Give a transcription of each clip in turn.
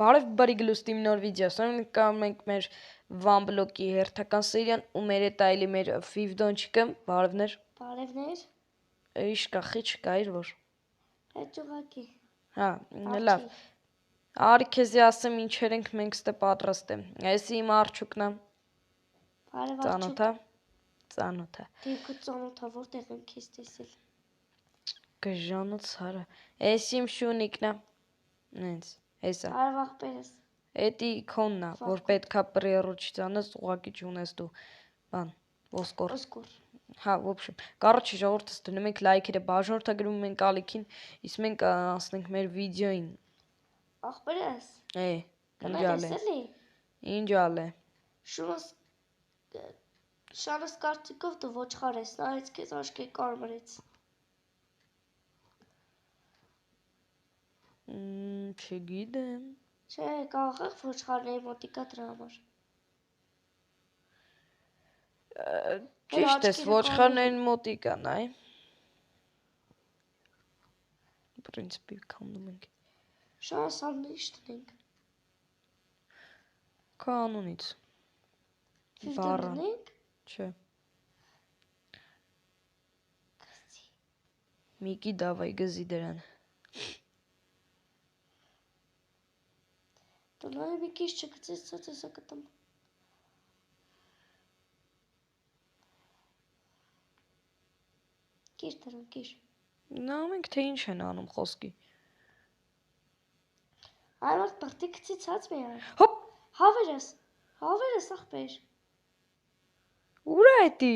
Բարև բարի գլուստի նոր վիդեո, սրանք կարող ենք մեր One Block-ի հերթական սերիան ու մեր հետ այլի մեր Fivdonchik-ը, բարևներ։ Բարևներ։ Ինչ կա, խի չկա, իր որ։ Հետ ուղակի։ Հա, լավ։ Արի քեզի ասեմ ինչեր ենք մենք ստե պատրաստ եմ։ Էսի իմ արջուկն է։ Բարև Ծանոթ է։ Ծանոթ է։ Դեպքը ծանոթ է, որտեղ եմ քեզ տեսել։ Գժանոց հարը։ Էսի իմ շունիկն է։ Նենց, հեսա։ Բարև աղբերս։ Էդի քոնն է, որ պետքա պրիորուչ ցանես, ուղակի չունես դու։ Բան, ոսկոր։ Հա, в общем, короче, ժողովուրդս դնում ենք լայքերը, բաժանորդագրում ենք ալիքին, իսկ մենք անցնենք մեր վիդեոին։ Աղբերս։ Ինջալ է։ Ինջալ է։ Շանս կարծիքով դու ոչխար ես, նայեց քեզ աչքի կարմրեց։ Չգիտեմ։ Չէ, կարող եք ոչխարների մոտիկա դրա համար։ Ճիշտ ես, ոչխարներին մոտիկան, այ։ Պրինցիպի կանում ենք։ Շանս աննիշ տնենք։ Կանոնից։ Ֆիվդոն տնենք։ Չէ։ Միկի դավայ գզի դրան։ Դու նայ մի քիչ չգծես ցածեսա կտամ։ Կիր դրան, կիր։ Նայում ենք թե ինչ են անում խոսքի։ Այլոց բրտի գցի ցած մի ար։ Հոպ։ Հավերս աղբեր։ Ուր է էդի։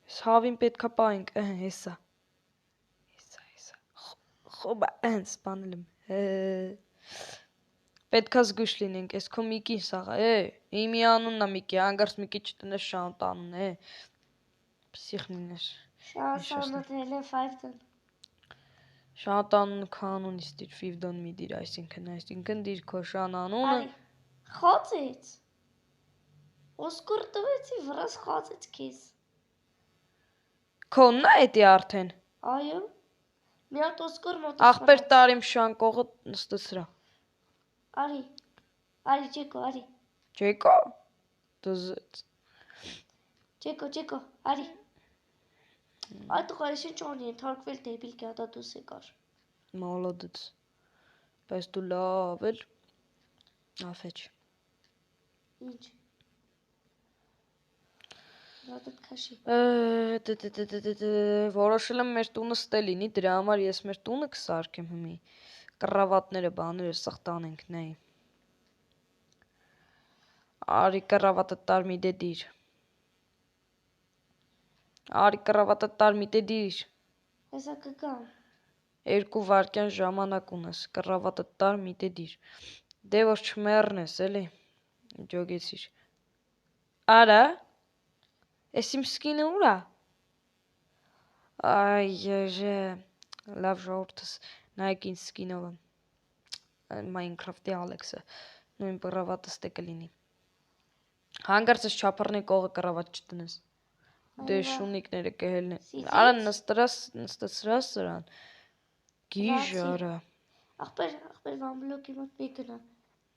Ես հավին պետքա պայենք, հեսա։ Խոբա, հենց սպանել եմ։ Պետքա զգուշ լինենք, ես քո Միկին սաղա, իմի անունն է Միկի, հանգարց Միկի չտնես Շանտ անուն, Պսիխ լինես։ Շանսանը դրել է Fivdon։ Շանտ անունը կանոնից դիր, Fivdon մի դիր, այսինքն դիր քո Շան անունը։ Խոցեց։ Ոսկոր տվեցի, վրաս խոցեց քեզ։ Քոնն է էդի արդեն։ Այո։ Մի հատ ոսկոր մոտից։ Ախպեր տարիմ Շան կողը նստեցրա։ Արի Ջեկո, արի։ Ջեկո։ Դզեց։ Ջեկո, արի։ Այդ ուղղայս ինչ անի ենթարկվել դեբիլ կյատա դուս եկար։ Մոլոդեց։ Բայց դու լավ էլ աֆեչ։ Ինչ։ Ռադդ քաշի։ Որոշել եմ մեր տունը ստե լինի, դրա համար ես մեր տունը կսարքեմ հիմի։ Կռավատները, բաները սխտան ենք նեի։ Արի կռավատը տար մի դե դիր։ Հեսա կգամ։ 2 վայրկյան ժամանակ ունես, կռավատը տար մի դե դիր։ Դե որ չմեռնես, էլի։ Ջոգեցիր։ Արա։ Էս իմ սկինը ուր է։ Այ լավ ժողովուրդս, նայեք ինձ սկինովը։ Minecraft-ի Ալեքսը, նույն կռավատը ստե կլինի։ Հանգարց ես չափառնի կողը կռավատ չտնես։ Դե շունիկները կհելն են։ Արա նստեցրա սրան։ Գիժ արա։ Ախպեր One Block-ի մոտ մի գնա։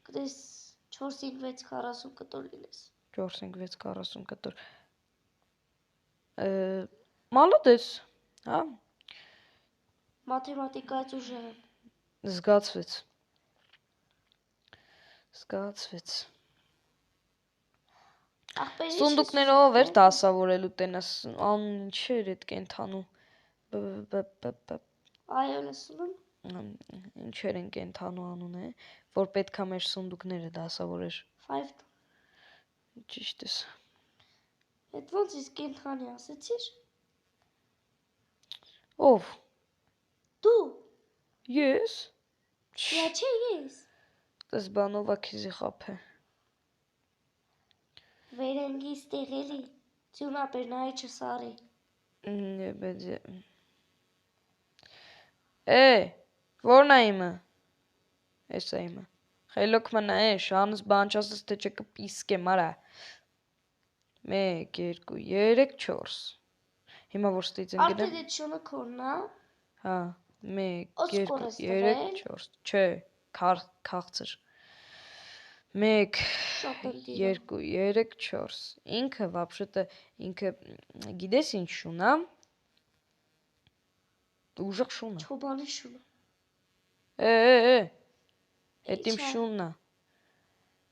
Կտես 4-5-6-40 կտոր լինես։ 4-5-6-40 կտոր։ Մալոդես, հա։ Մաթեմատիկայից ուժեղ եմ։ Զգացվեց։ Սունդուկներով էր դասավորելու տենաս, ինչ էր էդ կենթանու։ Այո, լսում եմ։ Ինչեր են կենթանու անուն է, որ պետքա մեր սունդուկները դասավորեր։ Fivdon։ Ճիշտ ես։ Էդ ոնց ես կենթանի ասեցիր։ Ով։ Դու։ Ես։ Դա չէ ես։ Դες բանովա քեզի խափե։ Վերենգի ստեղելի։ Ձյունապեր նայ չսարի։ Որն է իմը։ Էս է իմը։ Խելոք մնա է, շանս բան չասես թե չկպիսկեմ արա։ 1, 2, 3, 4։ Հիմա որ ստից են գնեմ։ Արդեն էդ շունը քոնն է։ Հա, 1, 2, 3, 4։ Չէ, քաղցր 1 Շատ են 2 դիրը։ 3 4 ինքը вообще-то ինքը գիտես ինչ շուն է ուժեղ շուն է Չոբանի շունը։ Էդ իմ Ի՞նչ է։ շունն է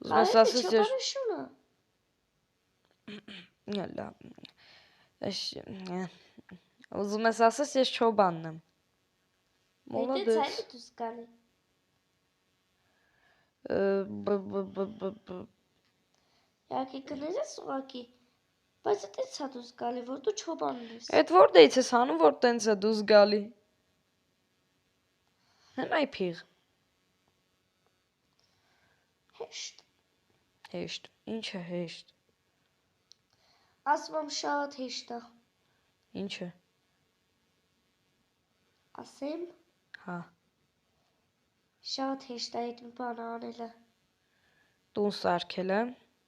ուզում ես Այո, ասես չոբանի շունը։ լավ ուզում ես ասես ես չոբանն եմ Հետից Молодец այլ դուս գալի։ Յակի կներես ուղակի։ Բայց այդից է դուս գալի, որ դու չոբանն ես։ Էդ որտեղից ես հանում որ տենց է դուս գալի Հենայ փիղ Հեշտ։ Ինչը հեշտ Ասում եմ շատ հեշտ է։ Ինչը Ասեմ, Հա շատ հեշտ է այդ մի բանը անելը։ Տուն սարքելը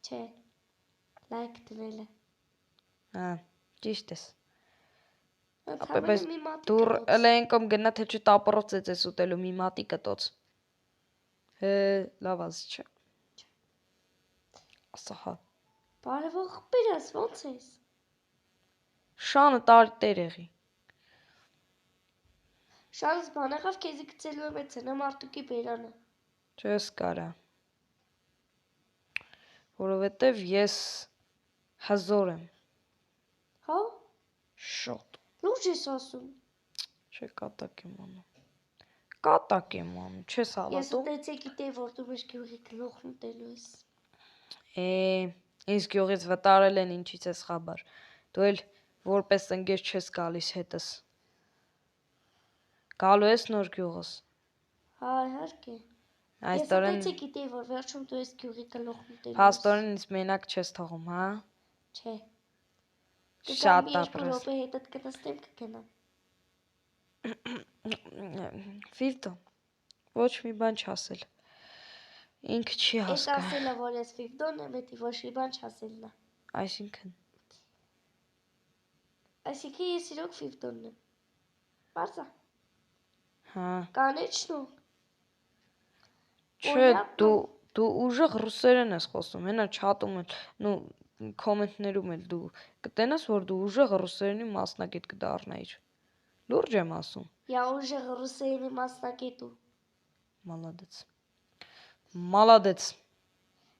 Չէ։ Լայք դնելը։ Հա ճիշտ ես Ընդհանրապես մի մատի դուր կտոց։ էլեն գնա թե չտապռոց ես ուտելու մի մատի կտոց լավ ազ չէ Ասա հա Բարևող խպիրս, ոնց ես։ Շանը տարի տերեղի Շանս բան եղավ քեզի գցելու եմ էցենա մարդուկի բերանը։ Չես կարա Որովհետև ես հզոր եմ Հա։ Շատ Լուրջ ես ասում։ Չէ կատակ եմ անում չես Ես հավատում ուտեցի գիտեի որ դու մեր գյուղի գլուխն ուտելու ես։ Ինձ գյուղից վտարել են ինչից ես խաբար Դու էլ որպես ընկեր չես գալիս հետս Գալու ես նոր գյուղս Հա, իհարկե։ Այս Ես տարեն ուտեցի գիտեի որ վերջում դու ես գյուղի գլուխն ուտելու ես։ Փաստորեն ինձ մենակ չես թողում, հա Չէ։ Շատ Երկու ապրես րոպե հետդ կնստեմ կգնամ։ Վիվտո Ոչ մի բան չասել Ինքը չի Էդ հասկա ասելը որ ես վիվդոն եմ, էդի ոչ մի բան չասելն է։ Այսինքն Այսինքն ես իրոք վիվդոնն եմ։ Բարձա։ Հա Կանեչնու։ Չէ դու ուժեղ ռուսերեն ես խոսում Հենա չաթում էլ նու կոմենտներում էլ դու կտենաս որ դու ուժեղ ռուսերենի մասնագետ կդառնայիր Լուրջ եմ ասում Я уже ռուսերենի մասնագետ ու։ Молодец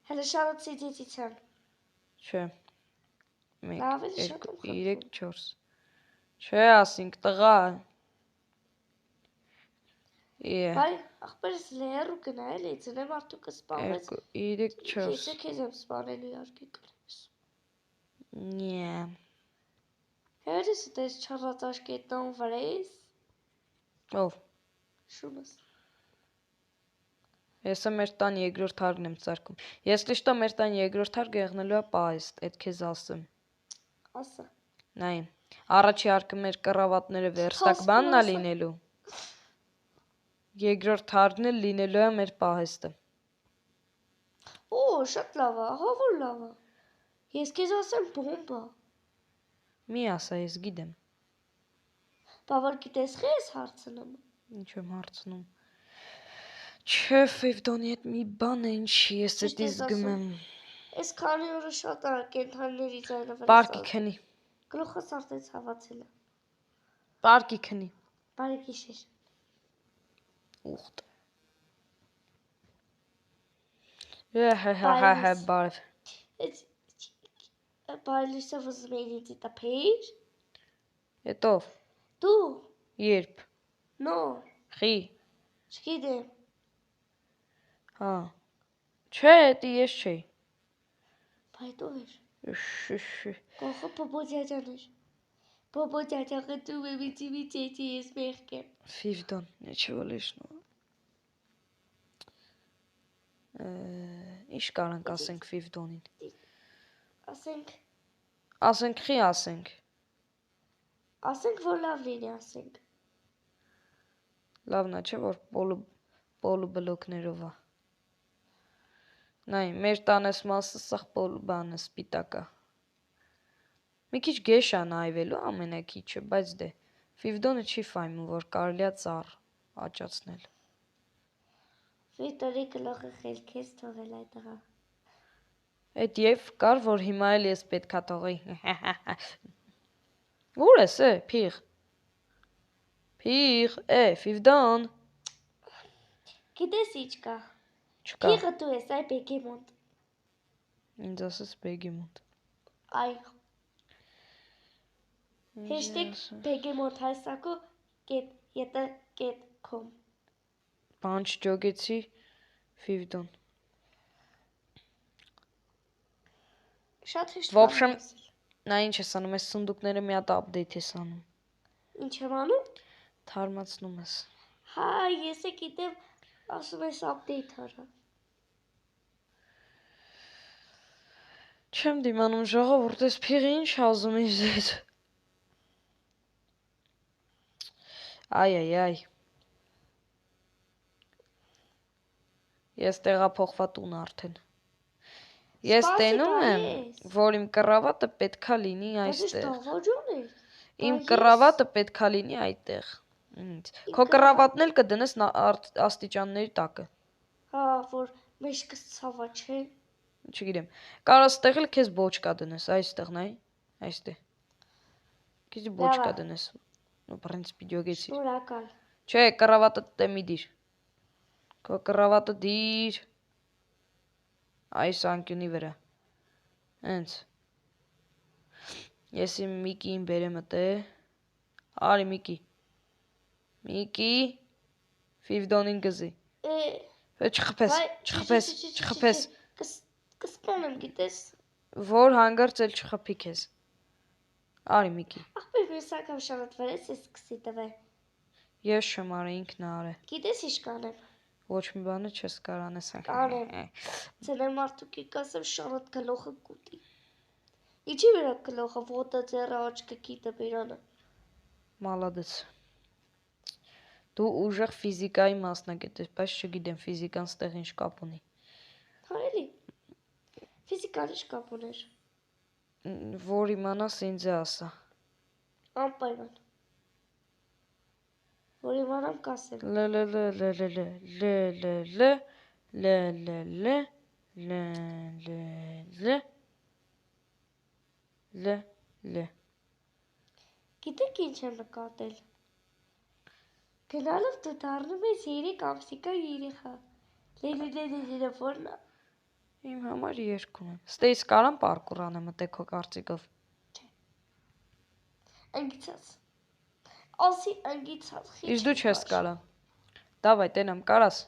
Հələ շարոցի դիետիցիան։ Չէ 1 Լավ էլի 2 շատ եմ 3 խնդրում։ 4 Չէ ասինք տղա Բայ ախպերս լերու գնա էլի ցնեմ արդուկը սպանվեց 2 3 4 Ես քեզ եմ սպանելու իհարկե կլես Նյա Հերս դες չարածաշկետոն վրես Ով Շունս Հեսա մեր տան երկրորդ հարգն եմ ծարկում Если что մեր տան երկրորդ հարգը եղնելու է պահեստ Էդ քեզ ասեմ Ասա Նայ Առաջի հարկը մեր կռավատները վերստակ բանն է լինելու Երկրորդ հարգն էլ լինելու է մեր պահեստը Օ շատ լավ է հա որ լավ է Ես քեզ ասեմ բոմբա Մի ասա ես գիտեմ Բա որ գիտես խի ես հարցնում Ինչ եմ հարցնում Չէ Ֆիվդոնի հետ մի բան է ինչի ես էդից գմեմ Ես քանի օրը շատ է կենթանիների ձայնը վրա Պարկի քնի Գլուխս արտից հավացել է Պարկի քնի Բարի գիշեր Ուխտ Հա բարև Բարելույսը վզում էին ինձ իտ ապեիր Էտով Դու Երբ նոր Խի Չգիտեմ Հա Չէ էդի ես չէի Բայդ ով էր Կողը բոբո ջաջան էր Բոբո ջաջաղը դու մեմիցի մի ճեջի ես մեղք եմ Ֆիվդոն Նեչևո լիշնո Ինչ կարանք ասենք Ֆիվդոնին Ասենք խի ասենք Ասենք որ լավ լինի ասենք Լավն է չէ որ պոլու բլոկներով է Նայ մեր տանես մասը սաղ պոլու բանը սպիտակա Մի քիչ գեշ է նայվելու ամենակիչը բայց դե Ֆիվդոնը չի ֆայմում որ կարելի է ծառ աճացնել Վիտորի գլոխը խելքես թողել այդ տղա։ Այդ եւ կար, որ հիմա էլ ես պետքա թողեի։ Ուր ես, փիղ։ Փիղ, Ֆիվդան։ Գիտես ինչ կա։ Չկա։ Փիղը դու ես, այ բեգեմոնտ։ Ինձ ասես բեգեմոնտ։ Այ։ #begemont հայսակո #յտ.com Բան չջոգեցի Ֆիվդան։ Շատ հեշտ В общем, նա ինչ ես անում, այս սունդուկները մի հատ update ես անում։ Ինչ եմ անում։ Թարմացնում ես։ Հա, ես է գիտեմ, ասում ես update արա։ Չեմ դիմանում ժողովուրդ, այս փիղը ինչ ասում է ձեզ։ Այ։ Ես տեղափոխվա տուն արդեն։ Ես տենում եմ, որ իմ կռավատը պետքա լինի այստեղ։ Իմ կռավատը պետքա լինի այդտեղ։ Քո կռավատն էլ կդնես աստիճանների տակը։ Հա, որ մեջքս ցավա չէ։ Չգիտեմ։ Կարաս ստեղ էլ քեզ բոճկա դնես, այստեղ նայ, այստեղ։ Քեզ բոճկա դնես։ Ну, в принципе, ջոգեցի։ Շնորհակալ։ Չէ, կռավատը տեմի դիր։ Քո կռավատը դիր։ Այս անկյունի վրա։ Հենց։ Ես իմ Միկիին բերեմ ըտե։ Արի Միկի։ Միկի Ֆիվդոնին գզի։ Չխփես։ Կսպանեմ, գիտես։ Որ հանգարց էլ չխփի քեզ։ Արի Միկի։ Ախպեր ես անգամ շանոթվերես ես սկսի տվե։ Ես չեմ արի, ինքն է արե։ Գիտես ինչ կանեմ։ Ոչ մի բանը չես կարող անես։ Կանեմ։ Ձեր մարդուկի կասեմ շանոթ գլոխը կուտի։ Ինչի վրա գլոխը ոտը ձեռը աչքը գիտը բերանը։ Մալադես։ Դու ուժեղ ֆիզիկայի մասնագետ ես, բայց չգիտեմ ֆիզիկան ստեղ ինչ կապ ունի։ Հա էլի։ Ֆիզիկան ինչ կապ ուներ։ Որ իմանաս ինձ է ասա։ Անպայման։ Որ իմանամ կասեմ։ Գիտեք ինչ եմ նկատել։ Գնալով դու դառնում ես 3 ամսիկա երեխա։ Լելելելելելը որն է։ Իմ համար երկում եմ։ Ստեյս կարամ պարկուր անեմ մտե քո կարծիքով։ Չէ։ Անգիցած։ Ասի անգիցած։ Իսկ դու չես կարա։ Դավայ տենամ կարաս։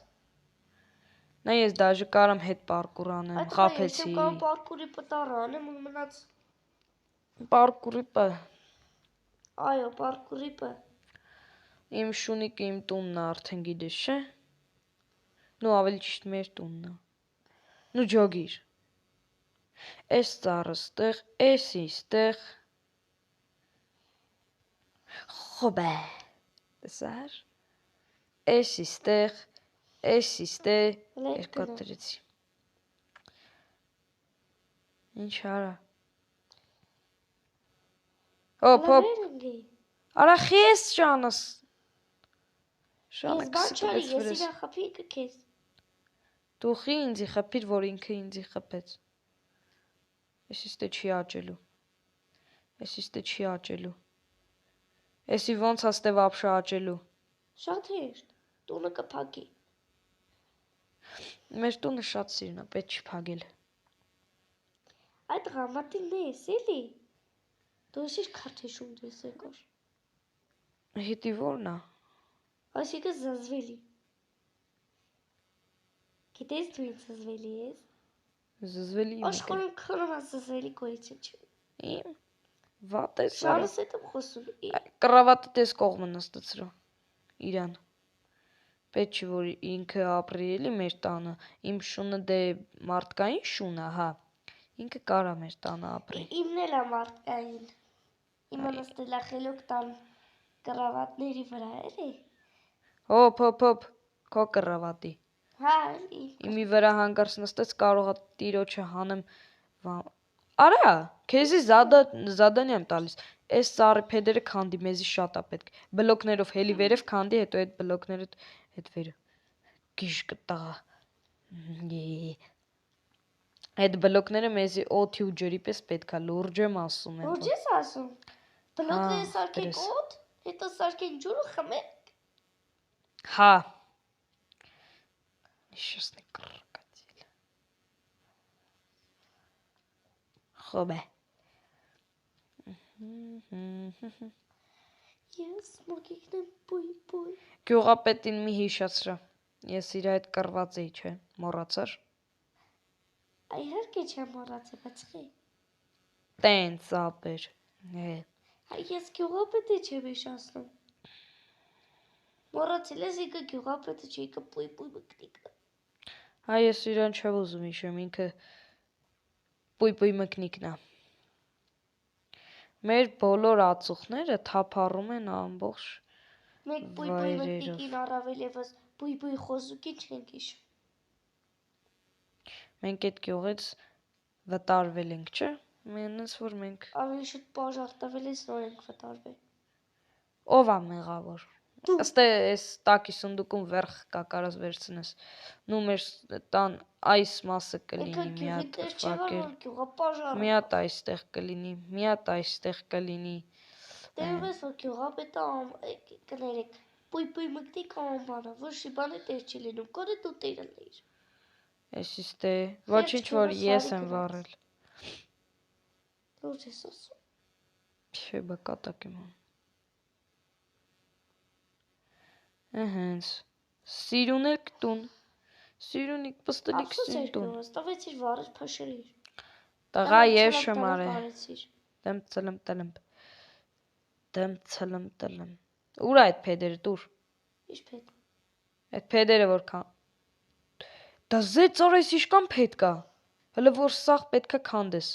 Նա ես դաժե կարամ հետ պարկուր անեմ, խափեցի։ Այդ կարող պարկուրի պտարը անեմ ու մնաց։ Պարկուրի պը։ Այո, պարկուրի պը։ Իմ շունիկը իմ տունն է արդեն գիտես, չէ։ Նու ավելի ճիշտ մեր տունն է։ Նու ջոգիր։ Էս ծառը ստեղ, էսի ստեղ։ Խոբե։ Տեսար։ Էսի ստեղ, էսի ստեղ, երկու դրեցի։ Ինչ արա։ Հոփ։ Արա խես ջանս։ Ես բան չարի, ես իրան խփի կքեզ։ Դու խի ինձի խփիր, որ ինքը ինձի խփեց։ Էս իստե չի աճելու։ Էս իստե չի աճելու։ Էսի ոնց հաստե վաբշա աճելու։ Շատ հեշտ։ Տունը կփակի։ Մեր տունը շատ սիրուն է, պետք չի փակել։ Այդ ղամատին ես էլի։ Դու ես քարթեշում դես եկար։ Հետի որն է։ Այսինքն զզվելի։ Գիտես դու ինձ զզվելի ես։ Զզվելի եմ։ Աշխարհում քրոմ զզվելի գոյություն չի։ Իմ վատ ես։ Շանս հետ եմ խոսում։ Կռավատը տես կողմը նստեցրո։ Իրան։ Պետք չի որ ինքը ապրի էլի մեր տանը։ Իմ շունը դե մարդկային շուն է, հա։ Ինքը կարա մեր տանը ապրի։ Իմն էլ է մարդկային։ Իմը նստել է խելոք տան կռավատների վրա, էլի։ Հոփ, քո կռավատի։ Հա, էլի։ Իմի վրա հանգարց նստեց կարողա տիրոջը հանեմ։ Արա, քեզի զադանի եմ տալիս։ Այս ծառի փեդերը քանդի, մեզի շատ է պետք։ Բլոկներով հելի վերև քանդի, հետո այդ բլոկները հետ վերը։ Գիշկ տղա։ Այդ բլոկները մեզի օդի ու ջրի պես պետք է լուրջ եմ ասում եմ։ Լուրջ ես ասում։ Բլոկները սարքենք օդ, հետո սարքենք ջուրը խմենք։ Հա։ Նշեսնի կռկացիլ։ Խոբ է։ Ես մոգիկն եմ բույ։ Գյուղապետին մի հիշացրա։ Ես իր այդ կռված էի, չէ, մոռացար։ Իհարկե չեմ մոռացել, բայց խի։ Տենց ապեր։ Ես գյուղապետը չեմ հիշացնում։ Մոռացել ես ինքը գյուղապետը չի, ինքը բույ մկնիկն է։ Հա, ես իրան չեմ ուզում հիշեմ, ինքը բույ մկնիկն է։ Մեր բոլոր ածուխները թափառում են ամբողջ Մենք բույ մկնիկին առավել եւս բույ խոզուկին չենք հիշում։ Մենք այդ գյուղից վտարվել ենք, չէ՞։ Մենից որ մենք Ավելի շուտ բաժար տվել ես նոր ենք վտարվել։ ով է մեղավոր։ Ըստ էս տակի սունդուկում վերх կա կարաս վերցնես։ Նու մեր տան այս մասը կլինի մի հատ վարկել։ Մի հատ այստեղ կլինի, մի հատ այստեղ կլինի։ Դերվես որ գյուղապետը կներեք։ Բույ մկնիկ անբանը, ոչ մի բան է տեր չի լինում, կորը դու տերը լիր։ Էսիս դե, ոչինչ որ ես եմ վառել։ Լուրջ ես ասում։ Չէ, բկատակ եմ անում։ Ըհենց, սիրունել կտուն, սիրունիկ պստլիկ սինտուն։ Ստավեց իր վարեր պաշրիր։ Տղա ես շեմ արե։ Դեմ ծլմ։ Ուր այդ պեդերը տուր։ Իշ պեդ։ Այդ պեդերը որքան։ Դա զեց արես իշկան պեդ կա։ Հլը որ սաղ պետք է քանդես։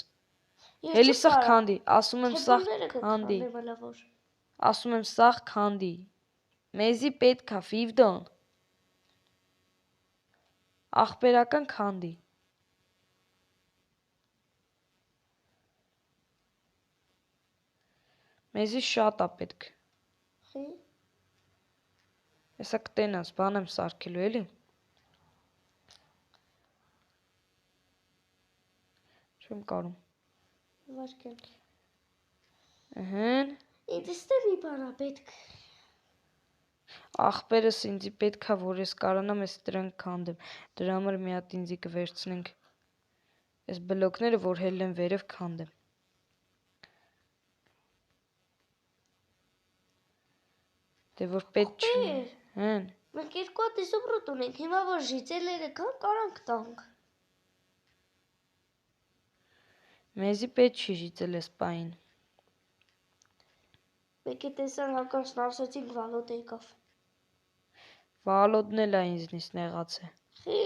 Հելի սաղ քանդի, ասում եմ սաղ քանդի։ Ասում եմ սաղ քանդի։ Մեզի պետք է ֆիվդոն։ Աղբերական քանդի։ Մեզի շատ է պետք։ Խի։ Հեսա կտենաս, բան եմ սարքելու էլի։ Չեմ կարում։ Վարկել։ Ըհեն։ Ինձ ստե մի բանա պետք։ Աղբերս ինձի պետք է, որ ես կարանամ ես դրանք քանդեմ։ Դրա համար մի հատ ինձի կվերցնենք։ Այս բլոկները, որ հելլեն վերև քանդեմ։ Դե որ պետք չի։ Հեն։ Մենք երկու հատ իսոպրոտ ունենք, հիմա որ ժիծելերը կան, կարանք տանք։ Մեզի պետք չի ժիծել ես պային։ Մենք է տեսան հականչն ասացինք վալոտ եկավ։ Վալոդն էլ է ինձնից նեղաց է։ Խի,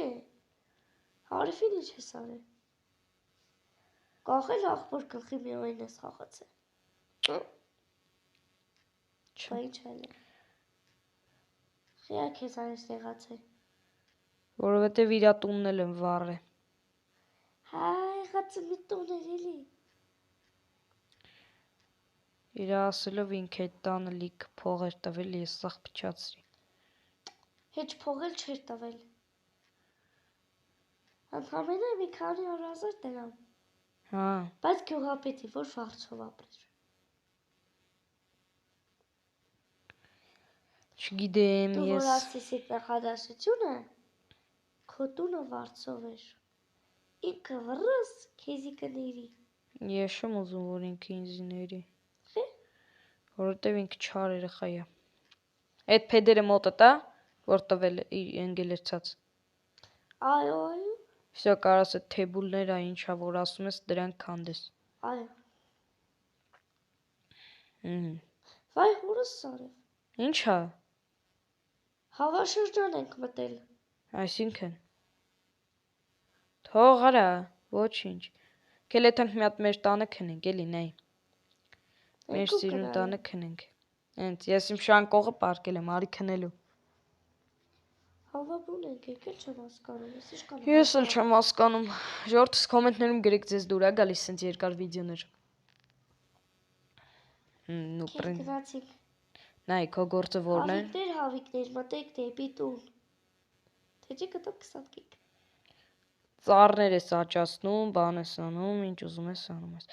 հարիվին ինչ ես արել։ Կաղել աղբոր կլխի միայն ես խաղաց է։ Բա ինչ այլ է։ Խիա քեզ այս նեղաց է։ Որովհետև իրա տունն էլ եմ վառ է։ Հա, եղածը մի տուն էր էլի։ Իրա ասելով ինք այդ տանը լիք փող էր տվել, ես սաղ փչացրի։ Հեչ փողել չէր տվել։ Ընդհանրապես մի քանի 100,000 դրամ։ Հա։ Բայց գյուղապետի որ վարձով ապրեր։ Չգիտեմ Դու ես։ որ ասես այդ նախադասությունը, քո տունը վարձով էր։ Ինքը վռս քեզի կների։ Ես չեմ ուզում, որ ինքը ինձ ների։ Խի։ Որովհետև ինքը չար երեխա է։ Այդ փեդերը մոտը տա, որ տվել ընկել էր ցած։ Այո։ Всё կարաս այդ թեբուլները ինչա որ ասում ես դրանք քանդես։ Այո։ Վայ հորս սարև։ Ինչա։ Հավաշրջան ենք մտել։ Այսինքն։ Թող արա, ոչինչ։ Կելեթանք մի հատ մեր տանը քնենք, էլի նայ։ Մեր սիրուն տանը քնենք։ Հենց ես իմ շան կողը պարկել եմ, արի քնելու։ Հավաբուն ենք, եկել չեմ հասկանում, ես ինչ կանեմ։ Ես էլ չեմ հասկանում։ Ժողովուրդս կոմենտներում գրեք ձեզ դուր է գալիս սենց երկար վիդեոներ։ Քեզ գնացինք։ Նայ, քո գործը որն է։ Հավիկներ, մտեք դեպի տուն։ Թե կտա 20 գիգ։ Ծառներ ես աճացնում, բան ես անում, ինչ ուզում ես անում ես։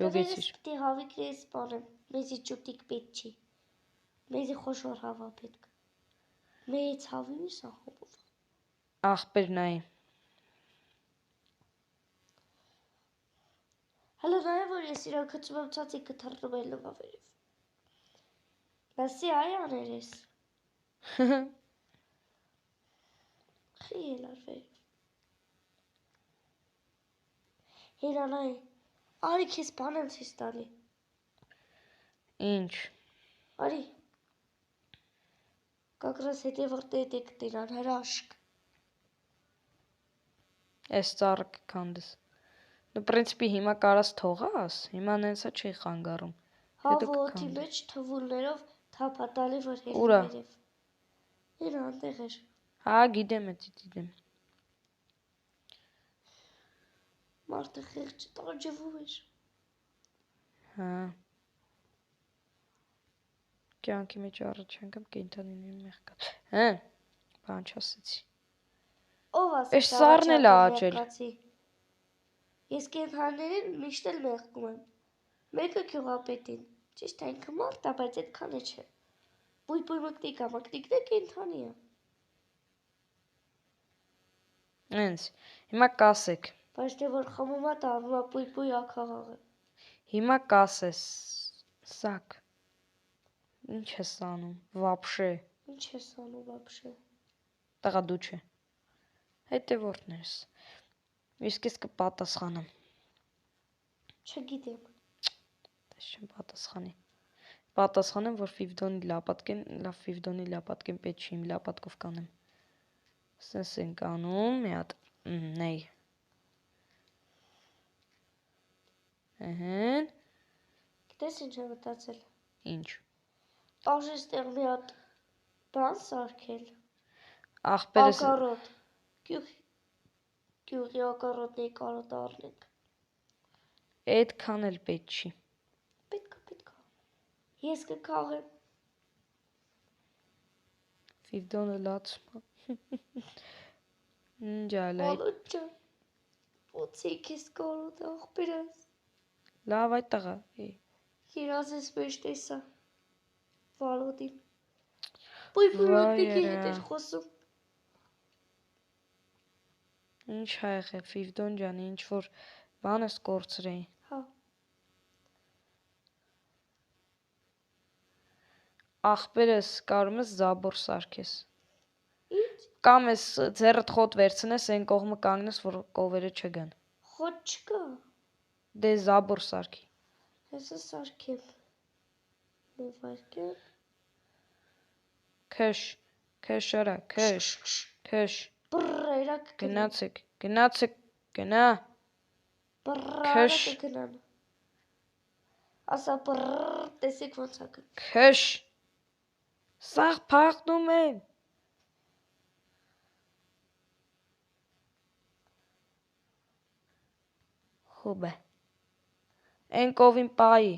Ջոգեցիր։ Պետք է հավիկրես սպանեմ, մեզի ճուտիկ պետք չի։ Մեզի խոշոր հավա պետք։ Մեծ հավի մի սախով։ Ախպեր նայ։ Հələ նայ որ ես իրան քծում եմ ցածիկը թռնում եմ լվավերև։ Լասի այ աներ ես։ Խիել արվերև։ Հիրանայ, արի քեզ բան եմ ցույց տալի։ Ինչ։ Արի։ Կակրաս հետևորդ է կտիրան հրաշք։ Այս ծառը կքանդես։ Դու պրինցիպի հիմա կարաս թողաս, հիմա նենցա չի խանգարում։ Հա ոտի մեջ թվուլներով թափատալի որ Ուրա։ հետևերև։ Իրա անտեղ էր։ Հա, գիտեմ դիտեմ։ Մարդը խեղճ տանջվում էր։ Հա։ Կյանքի մեջ առաջ անգամ կենդանիների մեղքած։ Հա, բան չասեցի։ Ով ասեց Էս սառն էլ ա աճել։ Ես կենդանիներին միշտ էլ մեղքում եմ։ Մեկը գյուղապետին։ Ճիշտ է ինքը մարդ է, բայց այդքան է չէ։ Բույ մկնիկ է, մկնիկն է կենդանի է։ Հենց, հիմա կասեք։ Բայց թե որ խմում է դառնում է բույ ակաղաղը։ Հիմա կասես։ Սակ։ Ինչ ես անում, վապշե։ Ինչ ես անում վապշե։ Տղա դու չէ։ Հետևորդներս։ Իսկ ես կպատասխանեմ։ Չգիտեմ։ Դες չեմ պատասխանի։ Պատասխանեմ, որ Ֆիվդոնի լապատկեն պետք չի, իմ լապատկով կանեմ։ Սենց ենք անում, մի հատ, նեյ։ Ըհեն։ Գիտես ինչ է մտածել։ Ինչ։ Արժե ստեղ մի հատ բան սարքել։ Ախպերս Ակարոտ։ Գյուղի ակարոտների կարոտ առնենք։ այդքան էլ պետք չի։ Պետք է։ Ես կքաղեմ։ Ֆիվդոնը լացում։ Ինչ ալայ։ Ալոջա։ Ոցիկ ես կարոտ աղբերս։ Լավ այդ տղա։ Երազես մեջ տեսա։ Վալոդին։ Բույ մկնիկի հետ էր խոսում։ Ինչ ա եղել Ֆիվդոն ջան, ինչ որ բան ես կորցրեի։ Հա։ Ախպերս կարում ես զաբոր սարքես։ Ինչ։ Կամ ես ձեռդ խոտ վերցնես, այն կողմը կանգնես, որ կովերը չգան։ Խոտ չկա։ Դե զաբոր սարքի։ Հեսա սարքեմ։ Մի վարկյան։ Քեշ արա, քեշ։ Բրրայրակ Գնացեք, գնա։ Բրրայրակ կգնան։ Ասա բրրր, տեսեք ոնց է գնում։ Քեշ։ Սաղ փախնում են։ Խոբ է։ Այն կովին պայի։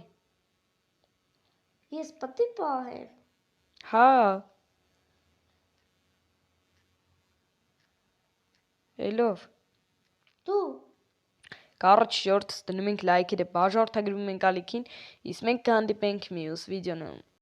Ես պտի պահեմ։ Հա։ Էլով։ Դու։ Կարոջ շորտս դնում ենք լայքերը, բաժարտագրում ենք ալիքին, իսկ մենք կհանդիպենք մյուս վիդեոնում։